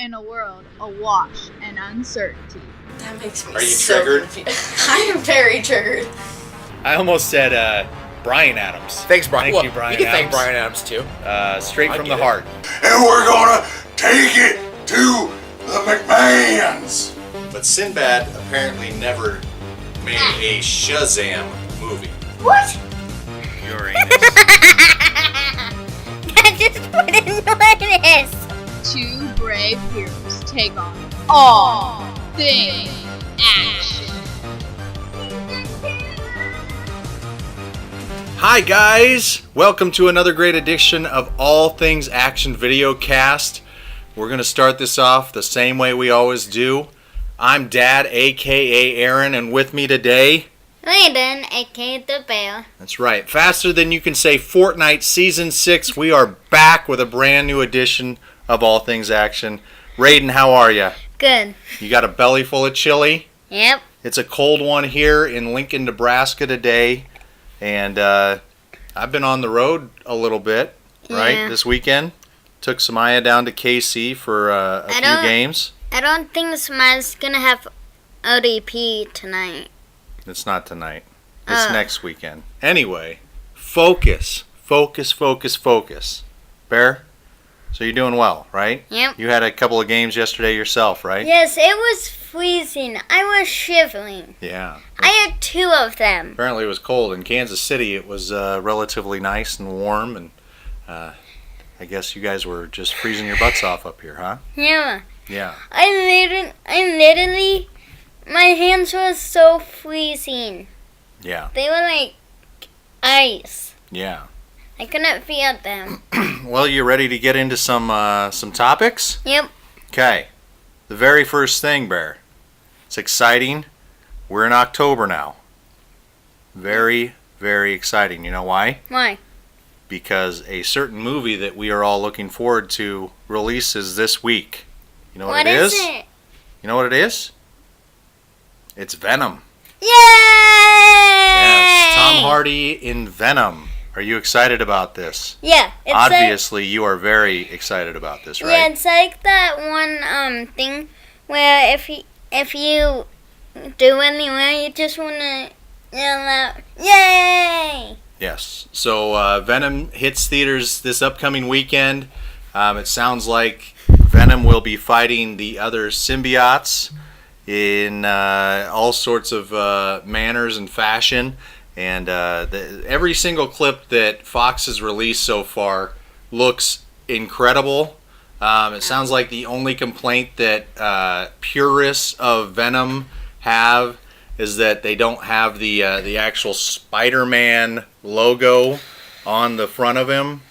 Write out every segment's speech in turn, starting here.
in a world awash in uncertainty. That makes me Are you so triggered? confused. I am very triggered. I almost said Bryan Adams. Thanks, Brian. Thank you, Bryan You can thank Adams. Bryan Adams, too. Straight I from get the it. heart. And we're gonna take it to the McMahons. But Sinbad apparently never made a Shazam movie. What? Your anus. I just wouldn't notice. Two brave heroes take on all things action. Hi guys! Welcome to another great edition of All Things Action Video Cast. We're going to start this off the same way we always do. I'm Dad, aka Aaron, and with me today... Layden, aka the Bear. That's right. Faster than you can say Fortnite Season 6, we are back with a brand new edition of All Things Action. Raiden, how are you? Good. You got a belly full of chili? Yep. It's a cold one here in Lincoln, Nebraska today. And I've been on the road a little bit, right, Yeah. this weekend. Took Samaya down to KC for a few games. I don't think Smile's gonna have ODP tonight. It's not tonight. It's next weekend. Anyway, focus. Bear, so you're doing well, right? Yep. You had a couple of games yesterday yourself, right? Yes, it was freezing. I was shivering. Yeah. I had two of them. Apparently it was cold. In Kansas City, it was relatively nice and warm, and I guess you guys were just freezing your butts off up here, huh? Yeah. Yeah. I literally, my hands were so freezing. Yeah. They were like ice. Yeah. I couldn't feel them. Well, you ready to get into some topics? Yep. Okay. The very first thing, Bear. It's exciting. We're in October now. Very, very exciting. You know why? Why? Because a certain movie that we are all looking forward to releases this week. You know what, What it is is? it? You know what it is? It's Venom. Yay! Yes, Tom Hardy in Venom. Are you excited about this? Yeah, it's Obviously, you are very excited about this, like, right? yeah, it's like that one thing where if you do anywhere, you just wanna yell out, "Yay!" Yes. So Venom hits theaters this upcoming weekend. It sounds like Venom will be fighting the other symbiotes in all sorts of manners and fashion. And every single clip that Fox has released so far looks incredible. It sounds like the only complaint that purists of Venom have is that they don't have the actual Spider-Man logo on the front of him.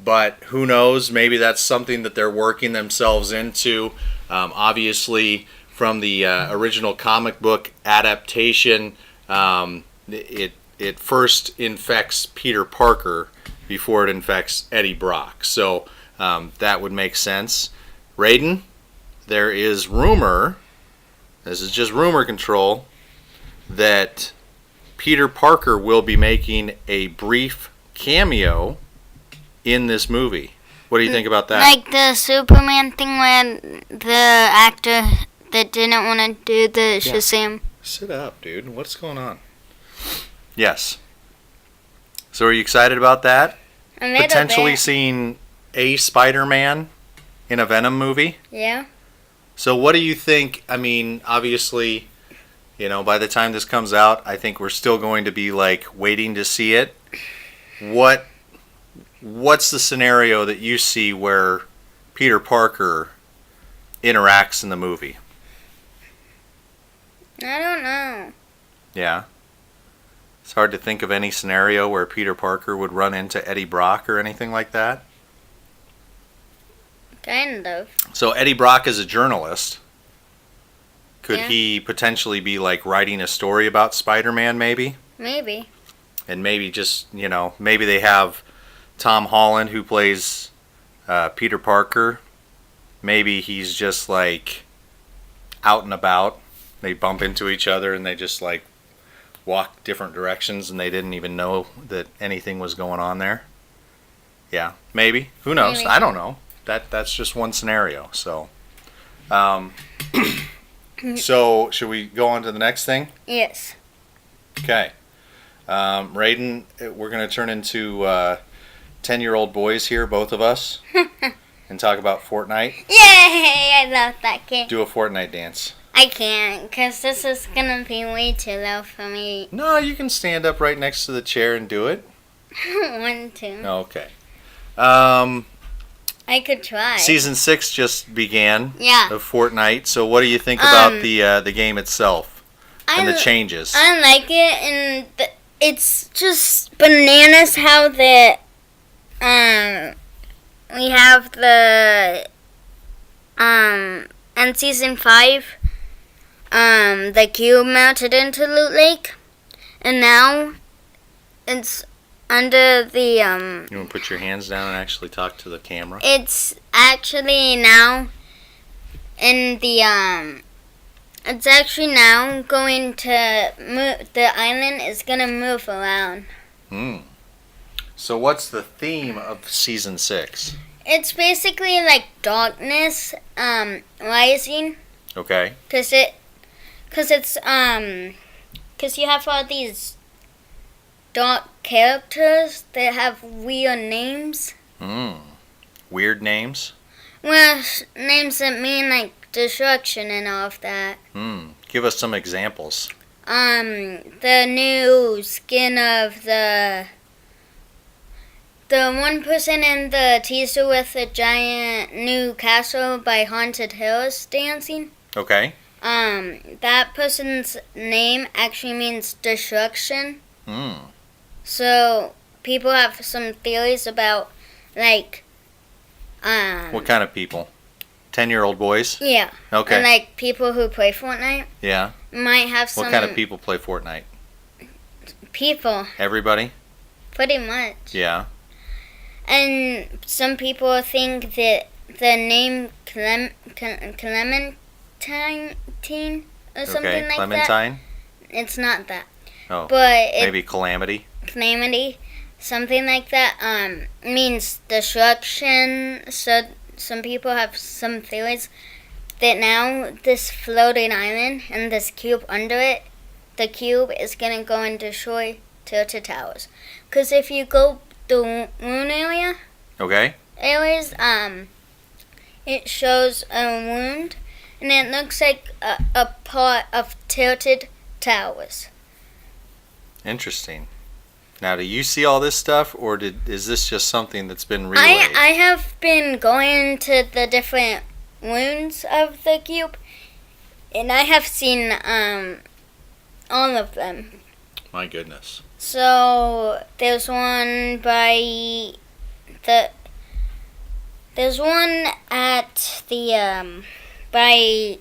But who knows? Maybe that's something that they're working themselves into. Obviously, from the original comic book adaptation, it first infects Peter Parker before it infects Eddie Brock. So that would make sense. Raiden, there is rumor, this is just rumor control, that Peter Parker will be making a brief cameo in this movie. What do you think about that? Like the Superman thing where the actor that didn't want to do the Shazam. Sit up, dude. What's going on? Yes. So are you excited about that? A little Potentially bit. seeing a Spider-Man in a Venom movie? Yeah. So what do you think? I mean, obviously, you know, by the time this comes out, I think we're still going to be like waiting to see it. What's the scenario that you see where Peter Parker interacts in the movie? I don't know. Yeah. It's hard to think of any scenario where Peter Parker would run into Eddie Brock or anything like that. Kind of. So Eddie Brock is a journalist. Could Yeah. he potentially be like writing a story about Spider-Man maybe? Maybe. And maybe just, you know, maybe they have Tom Holland who plays Peter Parker. Maybe he's just like out and about. They bump into each other and they just like walk different directions and they didn't even know that anything was going on there. Yeah, maybe. Who knows? Maybe. I don't know. That's just one scenario. So So, should we go on to the next thing? Yes. Okay. Raiden, we're going to turn into 10-year-old boys here, both of us, and talk about Fortnite. Yay! I love that game. Do a Fortnite dance. I can't, because this is going to be way too low for me. No, you can stand up right next to the chair and do it. I don't want to. Okay. I could try. Season 6 just began Yeah. of Fortnite. So, what do you think about the game itself and the changes? I like it, and it's just bananas how we have the in season 5 the cube melted into Loot Lake, and now it's under the You want to put your hands down and actually talk to the camera? it's actually now in the it's actually now going to move. The island is gonna move around. So, what's the theme of Season 6? It's basically like darkness rising, Okay. cause you have all these dark characters that have weird names. Weird names? Well, names that mean like destruction and all of that. Give us some examples. The new skin of the one person in the teaser with the giant new castle by Haunted Hills dancing. Okay. That person's name actually means destruction. Hmm. So people have some theories about like What kind of people? 10-year-old boys? yeah. Okay. And like people who play Fortnite Yeah. might have some What kind of people play Fortnite? people, Everybody? pretty much. Yeah. And some people think that the name Clementine or something Okay. like Clementine? that. It's not that. Oh. But it Maybe Calamity? Calamity, something like that, means destruction. So some people have some theories that now this floating island and this cube under it, the cube is gonna go and destroy Tilted Towers. Cause if you go the moon Okay. areas, it shows a wound, and it looks like a part of Tilted Towers. Interesting. Now, do you see all this stuff, or is this just something that's been relayed? I have been going to the different wounds of the cube, and I have seen all of them. My goodness. So there's one by there's one at the by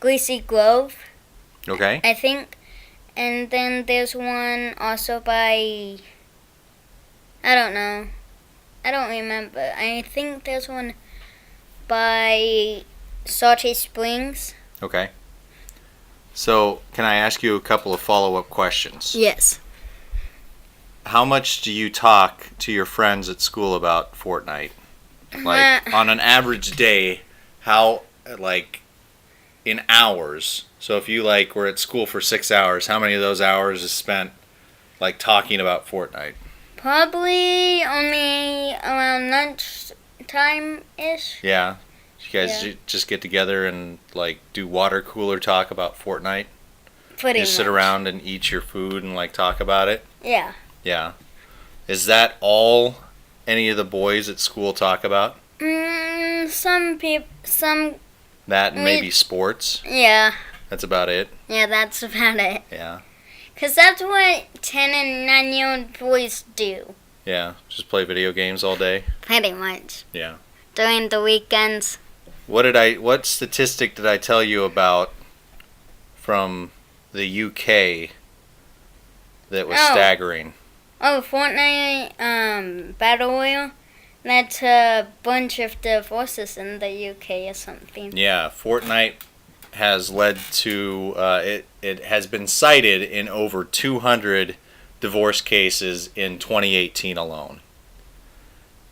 Greasy Grove, Okay. I think. And then there's one also by, I don't know. I don't remember. I think there's one by Salty Springs. Okay. So, can I ask you a couple of follow-up questions? Yes. How much do you talk to your friends at school about Fortnite? Like, on an average day, how, like, in hours? So if you, like, were at school for 6 hours, how many of those hours is spent, like, talking about Fortnite? Probably only around lunchtime-ish. Yeah? You guys Yeah. just get together and, like, do water cooler talk about Fortnite? Pretty Just sit much. around and eat your food and, like, talk about it? Yeah. Yeah. Is that all any of the boys at school talk about? Some people, That and maybe sports? yeah. That's about it? Yeah, that's about it. Yeah. Because that's what 10 and 9-year-old boys do. Yeah. Just play video games all day? Pretty much. Yeah. During the weekends. What statistic did I tell you about from the UK that was Oh. staggering? Oh, Fortnite Battle Royale? That's a bunch of divorces in the UK or something. Yeah, Fortnite has led to it has been cited in over 200 divorce cases in 2018 alone.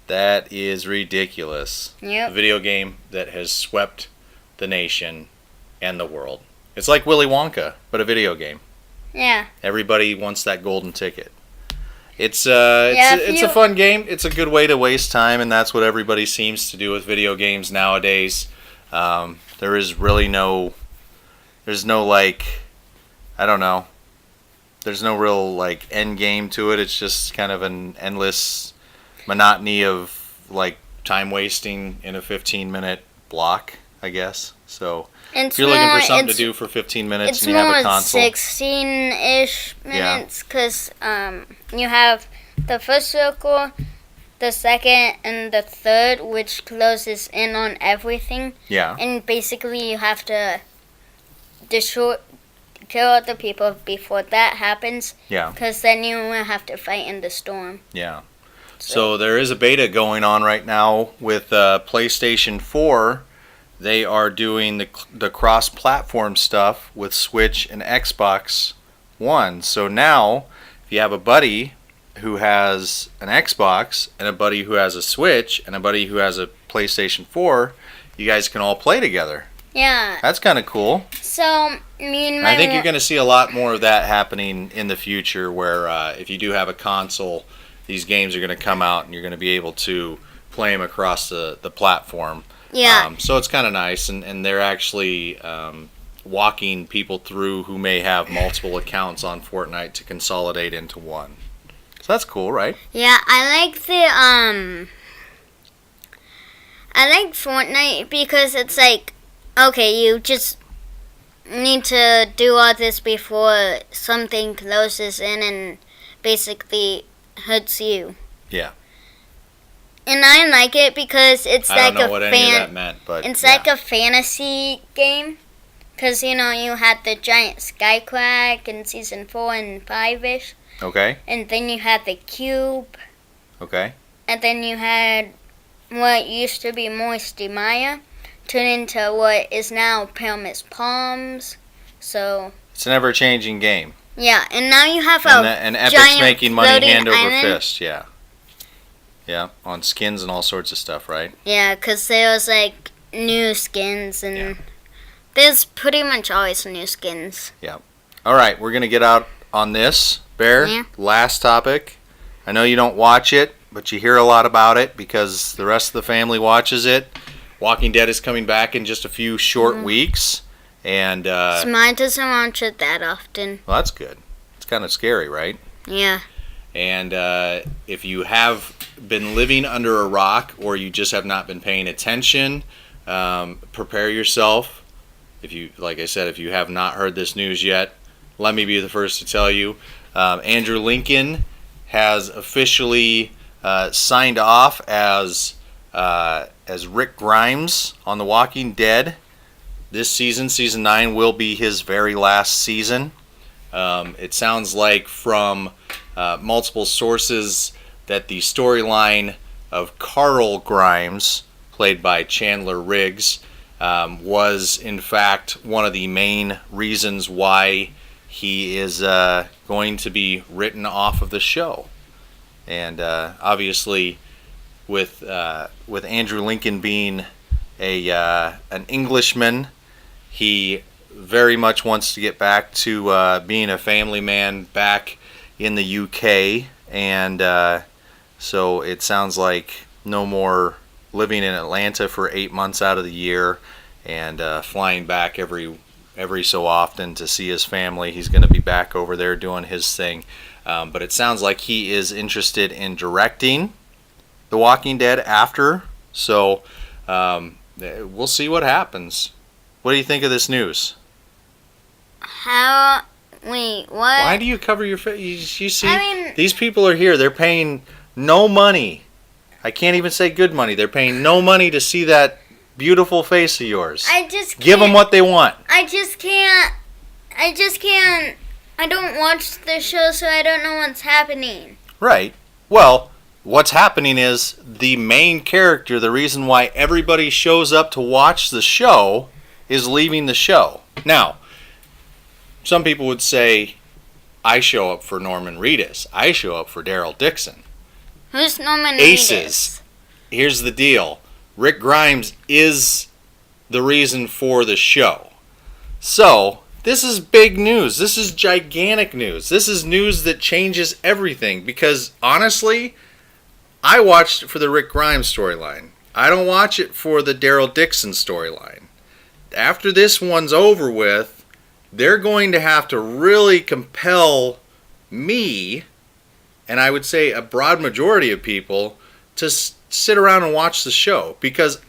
That is ridiculous. A Yep. video game that has swept the nation and the world. It's like Willy Wonka, but a video game. Yeah. Everybody wants that golden ticket. It's if a fun game. It's a good way to waste time, and that's what everybody seems to do with video games nowadays. There is really there's no like, I don't know. There's no real like end game to it. It's just kind of an endless monotony of like time wasting in a 15-minute block, I guess. So It's if you're looking for more- something to it's- do for 15 minutes It's and you have a more console, 16-ish minutes because you have the first circle, the second, and the third, which closes in on everything. yeah, And basically, you have to kill all the people before that happens, yeah, because then you will have to fight in the storm. yeah. So there is a beta going on right now with PlayStation 4. They are doing the cross-platform stuff with Switch and Xbox One. So now, if you have a buddy who has an Xbox and a buddy who has a Switch and a buddy who has a PlayStation 4, you guys can all play together. Yeah. That's kind of cool. So me and my I think you're going to see a lot more of that happening in the future where if you do have a console, these games are going to come out and you're going to be able to play them across the platform. yeah. So it's kind of nice, and they're actually walking people through who may have multiple accounts on Fortnite to consolidate into one. So that's cool, right? Yeah, I like Fortnite because it's like, okay, you just need to do all this before something closes in and basically hurts you. Yeah. And I like it because it's I like don't know a what any of that meant, but it's yeah. like a fantasy game. Because, you know, you had the giant Skycrack in season 4 and 5-ish. Okay, And then you had the cube. okay. And then you had what used to be Moisty Maya turn into what is now Pyramid's Palms. So, It's an ever-changing game. yeah. And now you have And Epic's giant making money floating hand over island. fist, yeah. Yeah, on skins and all sorts of stuff, right? Yeah, because there was like new skins and Yeah. there's pretty much always new skins. All right, we're going to get out on this. Bear, Yeah. last topic. I know you don't watch it, but you hear a lot about it because the rest of the family watches it. Walking Dead is coming back in just a few short weeks. And, Smart doesn't watch it that often. well, that's good. It's kind of scary, right? Yeah. And if you have been living under a rock or you just have not been paying attention, prepare yourself. If you, like I said, if you have not heard this news yet, let me be the first to tell you. Andrew Lincoln has officially signed off as Rick Grimes on The Walking Dead. This season, season 9, will be his very last season. It sounds like from multiple sources that the storyline of Carl Grimes, played by Chandler Riggs, was in fact one of the main reasons why he is going to be written off of the show. And obviously, with Andrew Lincoln being an Englishman, he very much wants to get back to being a family man back in the UK, and so it sounds like no more living in Atlanta for 8 months out of the year and flying back every so often to see his family. He's going to be back over there doing his thing, but it sounds like he is interested in directing The Walking Dead after, so we'll see what happens. What do you think of this news? Wait, what? Why do you cover your face? You see, I mean- these people are here. They're paying no money. I can't even say good money. They're paying no money to see that beautiful face of yours. I just can't. Give them what they want. I just can't. I don't watch the show, so I don't know what's happening. Right. Well, what's happening is the main character, the reason why everybody shows up to watch the show, is leaving the show. Now, some people would say, I show up for Norman Reedus. I show up for Daryl Dixon. Who's Norman Aces. here's the deal. Rick Grimes is the reason for the show. So, this is big news. This is gigantic news. This is news that changes everything. Because, honestly, I watched it for the Rick Grimes storyline. I don't watch it for the Daryl Dixon storyline. After this one's over with, they're going to have to really compel me, and I would say a broad majority of people, to sit around and watch the show. Because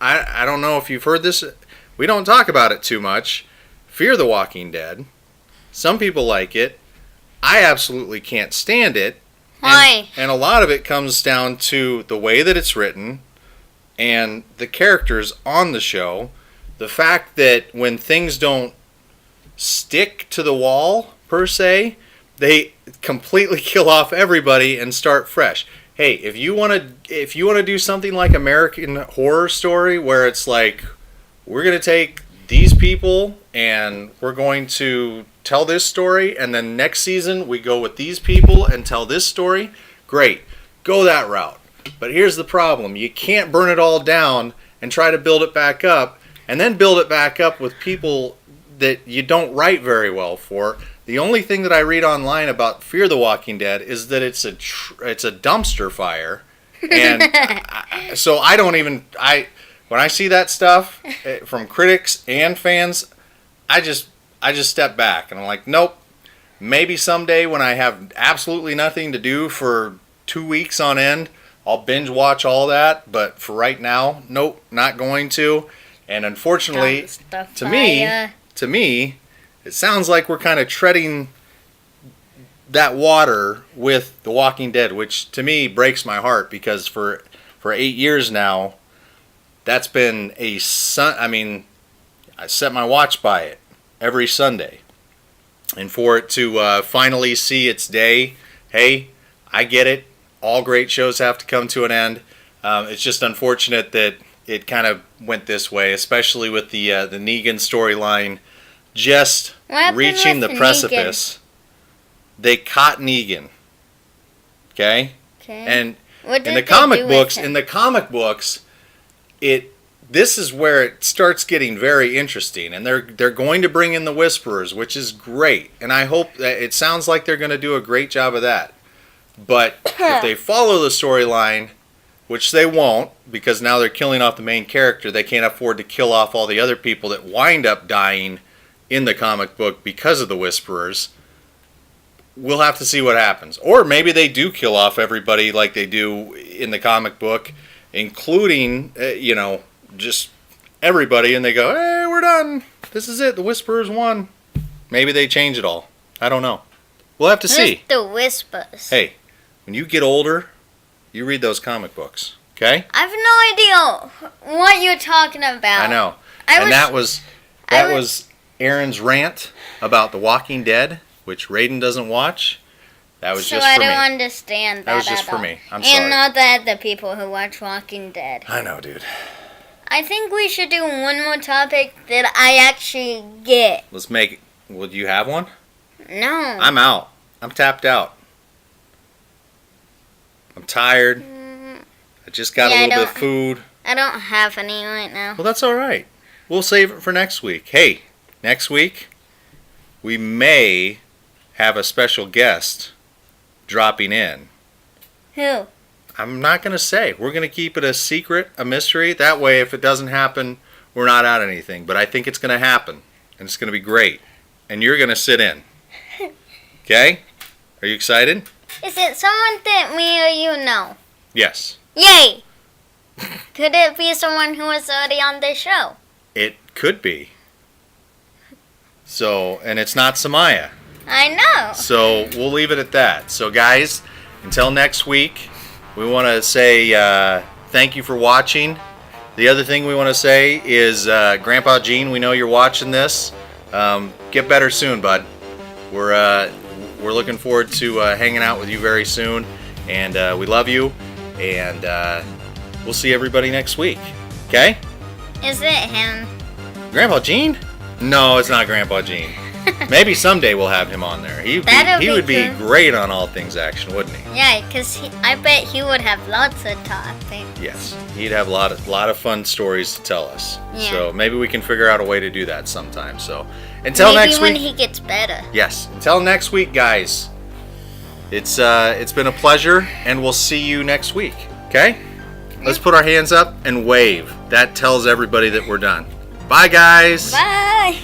I don't know if you've heard this. We don't talk about it too much. Fear the Walking Dead. Some people like it. I absolutely can't stand it. Why? And a lot of it comes down to the way that it's written and the characters on the show. The fact that when things don't stick to the wall, per se, they completely kill off everybody and start fresh. Hey, if you want to do something like American Horror Story, where it's like, we're going to take these people and we're going to tell this story, and then next season we go with these people and tell this story, great, go that route. But here's the problem. You can't burn it all down and try to build it back up, and then build it back up with people that you don't write very well for. The only thing that I read online about Fear the Walking Dead is that it's a dumpster fire, and so I don't even when I see that stuff from critics and fans, I just step back and I'm like, nope. Maybe someday when I have absolutely nothing to do for 2 weeks on end, I'll binge watch all that. But for right now, nope, not going to. And unfortunately, to me, it sounds like we're kind of treading that water with The Walking Dead, which to me breaks my heart, because for 8 years now, that's been I set my watch by it every Sunday. And for it to finally see its day, hey, I get it. All great shows have to come to an end. It's just unfortunate that it kind of went this way, especially with the Negan storyline just reaching the precipice. They caught Negan. Okay? And in the comic books, this is where it starts getting very interesting, and they're going to bring in the Whisperers, which is great, and I hope that it sounds like they're going to do a great job of that. But if they follow the storyline, which they won't, because now they're killing off the main character, they can't afford to kill off all the other people that wind up dying in the comic book because of the Whisperers. We'll have to see what happens. Or maybe they do kill off everybody like they do in the comic book, including, just everybody, and they go, hey, we're done. This is it. The Whisperers won. Maybe they change it all. I don't know. We'll have to see. The Whispers. Hey, when you get older, you read those comic books, okay? I have no idea what you're talking about. I know. That was Aaron's rant about The Walking Dead, which Raiden doesn't watch. That was just for me. So I don't understand that. That was just for me. I'm sorry. And not the other people who watch Walking Dead. I know, dude. I think we should do one more topic that I actually get. Let's make it. Well, do you have one? No. I'm out. I'm tapped out. I'm tired. I just got a little bit of food. I don't have any right now. Well, that's all right. We'll save it for next week. Hey, next week, we may have a special guest dropping in. Who? I'm not going to say. We're going to keep it a secret, a mystery. That way, if it doesn't happen, we're not out anything. But I think it's going to happen, and it's going to be great. And you're going to sit in. Okay? Are you excited? Is it someone that me or you know? Yes. Yay! Could it be someone who was already on this show? It could be. So, and it's not Samaya. I know. So, we'll leave it at that. So, guys, until next week, we want to say thank you for watching. The other thing we want to say is, Grandpa Gene, we know you're watching this. Get better soon, bud. We're looking forward to hanging out with you very soon, and we love you, and we'll see everybody next week. Okay? Is it him? Grandpa Gene? No, it's not Grandpa Gene. Maybe someday we'll have him on there. He would be cool. great on All Things Action, wouldn't he? Yeah, because I bet he would have lots of topics. Yes, he'd have a lot of fun stories to tell us. Yeah. So maybe we can figure out a way to do that sometime. So until Maybe next when week. he gets better. Yes, until next week, guys. It's been a pleasure, and we'll see you next week. Okay? Let's put our hands up and wave. That tells everybody that we're done. Bye, guys. Bye.